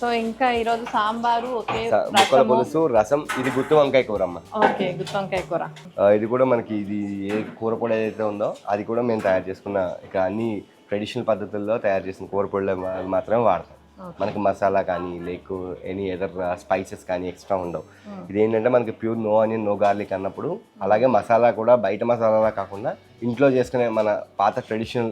So ఇంకా ఈరోజు sambar, okay, ముక్కల పులుసు, రసం. ఇది గుత్తి వంకాయ కూర అమ్మ. ఓకే, గుత్తి వంకాయ కూర. ఇది కూడా మనకి ఇది ఏ కూర పొడి ఏదైతే ఉందో అది కూడా మేము తయారు చేసుకున్న ఇక అన్ని ట్రెడిషనల్ పద్ధతుల్లో తయారు చేసిన కూర పొడులు మాత్రమే వాడతాం. మనకి మసాలా కానీ లేకు ఎనీ అదర్ స్పైసెస్ కానీ ఎక్స్ట్రా ఉండవు. ఇదేంటంటే మనకి pure no onion no garlic అన్నప్పుడు, అలాగే మసాలా కూడా బయట మసాలా కాకుండా ఇంట్లో చేసుకునే మన పాత ట్రెడిషనల్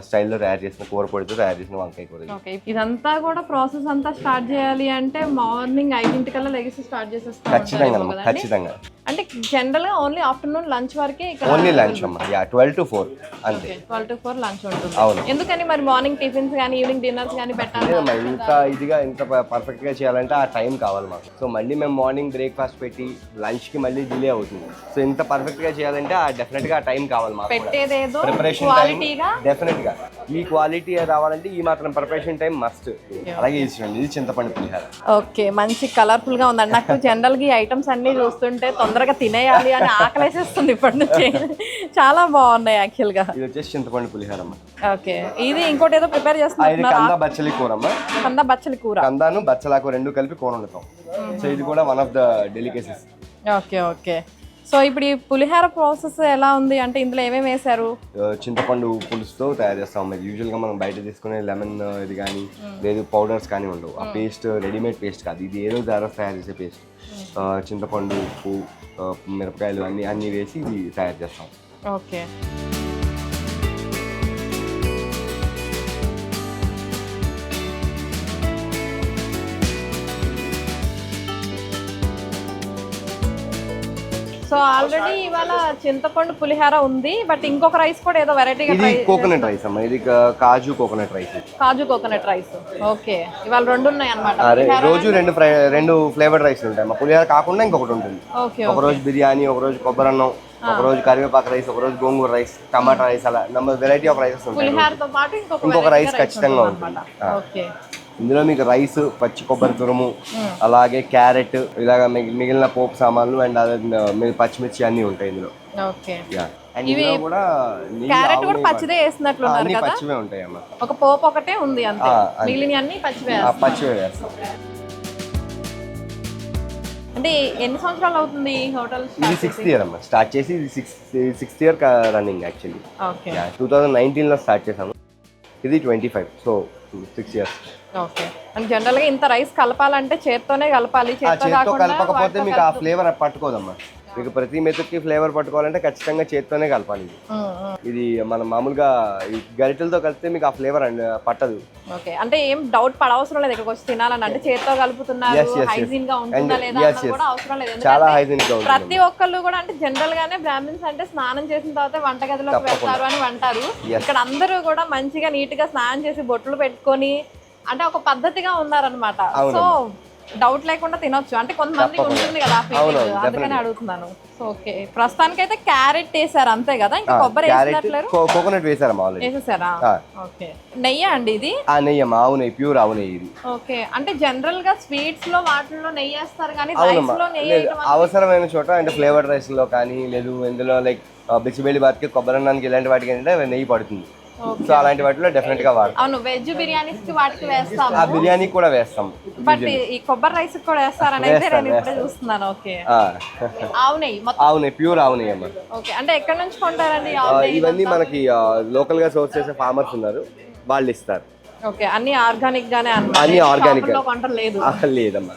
స్టైల్లో తయారు చేసిన కూర పొడితో తయారు చేసిన వంకాయ కూర. ఓకే, ఇదంతా కూడా ప్రాసెస్ అంతా స్టార్ట్ చేయాలి అంటే మార్నింగ్ 5 కల్లా లెగిసి స్టార్ట్ చేసేస్తాం. ఖచ్చితంగా. అంటే జనరల్ గా ఓన్లీ ఆఫ్టర్నూన్ లంచ్ వరకే ఇక్కడ. ఓన్లీ లంచ్ అమ్మా. 12 to 4 అంతే. 12 to 4 లంచ్ ఉంటుంది. అవును. ఎందుకని మరి మార్నింగ్ టిఫిన్స్ కానీ ఈవినింగ్ డిన్నర్స్ కానీ పెట్టాలి? ఇంత ఇదిగా ఇంత పర్ఫెక్ట్ గా చేయాలంటే ఆ టైం కావాలి మాకు. సో మళ్ళీ మేము మార్నింగ్ బ్రేక్ఫాస్ట్ పెట్టి లంచ్ కి మళ్ళీ డిలే అవుతుంది. సో ఇంత పర్ఫెక్ట్ గా చేయాలంటే డెఫినెట్ గా ఆ టైం కావాలి మాకు. పెట్టేదేదో ప్రిపరేషన్ టైం డెఫినెట్ గా ఈ క్వాలిటీ రావాలంటే ఈ మాత్రం ప్రిపరేషన్ టైం మస్ట్. అలాగే ఇది చింతపండు పులిహార. ఓకే, మంచి కలర్ఫుల్ గా ఉందండి. నాకు జనరల్ గా ఈ ఐటమ్స్ అన్ని చూస్తుంటే తొందరగా తినేయాలి అని ఆకలేసేస్తుంది ఇప్పటి నుంచి. చాలా బాగున్నాయి యాక్చువల్ గా. ఇది వచ్చేసి చింతపండు పులిహార అమ్మ. ఓకే, ఇది ఇంకోటి ఏదో ప్రిపేర్ చేస్తున్నారు. కంద బచ్చలి కూర అమ్మ. కంద బచ్చలి కూర. కందాను బచ్చలాకు రెండు కలిపి కూర వండుతాం. సో ఇది కూడా one of the delicacies. Okay okay. So ఇప్పుడు ఈ పులిహార ప్రాసెస్ ఎలా ఉంది అంటే ఇందులో ఏమేమి వేశారు? చింతపండు పులుసుతో తయారు చేస్తాం. యూజువల్గా మనం బయట తీసుకునే లెమన్ ఇది కానీ లేదు పౌడర్స్ కానీ ఉండవు. ఆ పేస్ట్ రెడీమేడ్ పేస్ట్ కాదు, ఇది ఏదో ద్వారా తయారు చేసే పేస్ట్. చింతపండు, ఉప్పు, మిరపకాయలు అన్నీ వేసి ఇది తయారు చేస్తాం. ఓకే. సో ఆల్రెడీ ఇవాళ చింతపండు పులిహార ఉంది, బట్ ఇంకొక రైస్ కూడా ఏదో వెరైటీగా కోకోనట్ రైస్ అమ్మా. ఇది కాజు కోకోనట్ రైస్. కాజు కోకోనట్ రైస్. ఓకే, ఇవాళ రెండు ఉన్నాయి అన్నమాట. రోజు రెండు ఫ్లేవర్డ్ రైస్ ఉంటాయి అమ్మా. పులిహార కాకుండా ఇంకొకటి ఉంటుంది. ఒక రోజు బిర్యానీ, ఒక రోజు కొబ్బరి అన్నం, ఒక రోజు కరివేపాకు రైస్, ఒక రోజు గోంగూర రైస్, టమాటా రైస్, అలా వెరైటీ ఆఫ్ రైసెస్ ఉంటాయి. పులిహారతో పాటు ఇంకొక రైస్ ఖచ్చితంగా ఉంటుంది. ఓకే, ఇందులో మీకు రైస్, పచ్చి కొబ్బరి తురుము, అలాగే క్యారెట్, ఇలాగ మిగిలిన పోపు సామాన్లు అండ్ అదే పచ్చిమిర్చి అన్ని ఉంటాయి ఇందులో. ఓకే. కూడా క్యారెట్ కూడా పచ్చిదే వేసినట్లున్నారు కదా? పచ్చివే ఉంటాయి అన్నమాట. ఒక పోపు ఒకటే ఉంది అంతే, మిగిలిన అన్ని పచ్చివే వేస్తాం. అంటే ఎన్ని సంవత్సరాలు అవుతుంది హోటల్? ఇది 6th ఇయర్ అమ్మా. స్టార్ట్ చేసి ఇది 6th ఇయర్ రన్నింగ్ యాక్చువల్లీ. 2019 లో స్టార్ట్ చేసాము. ఇది 25, so 6 years. Okay. And general గా ఇంత రైస్ కలపాలంటే చేత్తోనే కలపాలి. చేత్తో కలపకపోతే మీకు ఆ ఫ్లేవర్ పట్టుకోదమ్మా. మీకు ప్రతి మెతుక్కి ఫ్లేవర్ పట్టుకోవాలంటే ఖచ్చితంగా చేత్తోనే కలపాలి. ఇది మనం మామూలుగా ఈ గరిటెలతో కలిపితే మీకు ఆ ఫ్లేవర్ పట్టదు. ఓకే, అంటే ఏం డౌట్ పడవసరం లేదు ఇక్కడికి వచ్చి తినాలని. అంటే చేత్తో కలుపుతున్నారు, హైజీన్ గా ఉంటుందా లేదా కూడా అవసరం లేదు. చాలా హైజీన్ గా ఉంటుంది. ప్రతి ఒక్కళ్ళు కూడా అంటే జనరల్ గానే బ్రాహ్మిన్స్ అంటే స్నానం చేసిన తర్వాత వంటగదిలోకి వెళ్తారు అని అంటారు. ఇక్కడ అందరూ కూడా మంచిగా నీట్ గా స్నానం చేసి బొట్లు పెట్టుకొని అంటే ఒక పద్ధతిగా ఉన్నారనమాట. సో డౌట్ లేకుండా తినొచ్చు. అంటే కొంతమందికి ఉంటుంది కదా ఫీలింగ్, అందుకని అడుగుతున్నాను. సో ఓకే, ప్రస్తుతానికి అయితే క్యారెట్ వేసారు అంతే కదా? ఇంకా కొబ్బరి కోకోనట్ వేసేసారా? ఓకే. నెయ్యి అండి ఇది? నెయ్యి, ఆవు నెయ్యి, ప్యూర్ ఆవు నెయ్యి ఇది. ఓకే, అంటే జనరల్ గా స్వీట్స్ లో వాటిల్లో నెయ్యి వేస్తారు కానీ రైస్ లో నెయ్యి అవసరమైన చోట అంటే ఫ్లేవర్డ్ రైస్ లో కానీ లేదు ఇందులో లైక్ బిసిబేళి బాత్కి, కొబ్బరి అన్నానికి ఇలాంటి వాటికి ఏంటంటే నెయ్యి పడుతుంది. సో అలాంటి వాటిలో డెఫినెట్ గా వాడతాం. అవును, వెజ్ బిర్యానీస్ కి వాటికి వేస్తాం. ఆ బిర్యానీ కూడా వేస్తాం, బట్ ఈ కొబ్బరి రైస్ కూడా వేస్తారని అయితే నేను ఇప్పుడే చూస్తున్నాను. ఓకే, ఆవు నెయ్యి, ప్యూర్ ఆవు నెయ్యి అమ్మా. ఓకే, అంటే ఎక్కడ నుంచి కొంటారండి? ఇవన్నీ మనకి లోకల్ గా సోర్స్ చేసే ఫార్మర్స్ ఉన్నారు, వాళ్ళు ఇస్తారు. ఓకే, అన్ని ఆర్గానిక్ గానే? అన్ని ఆర్గానిక్ కొంటలేదు లేదమ్మా.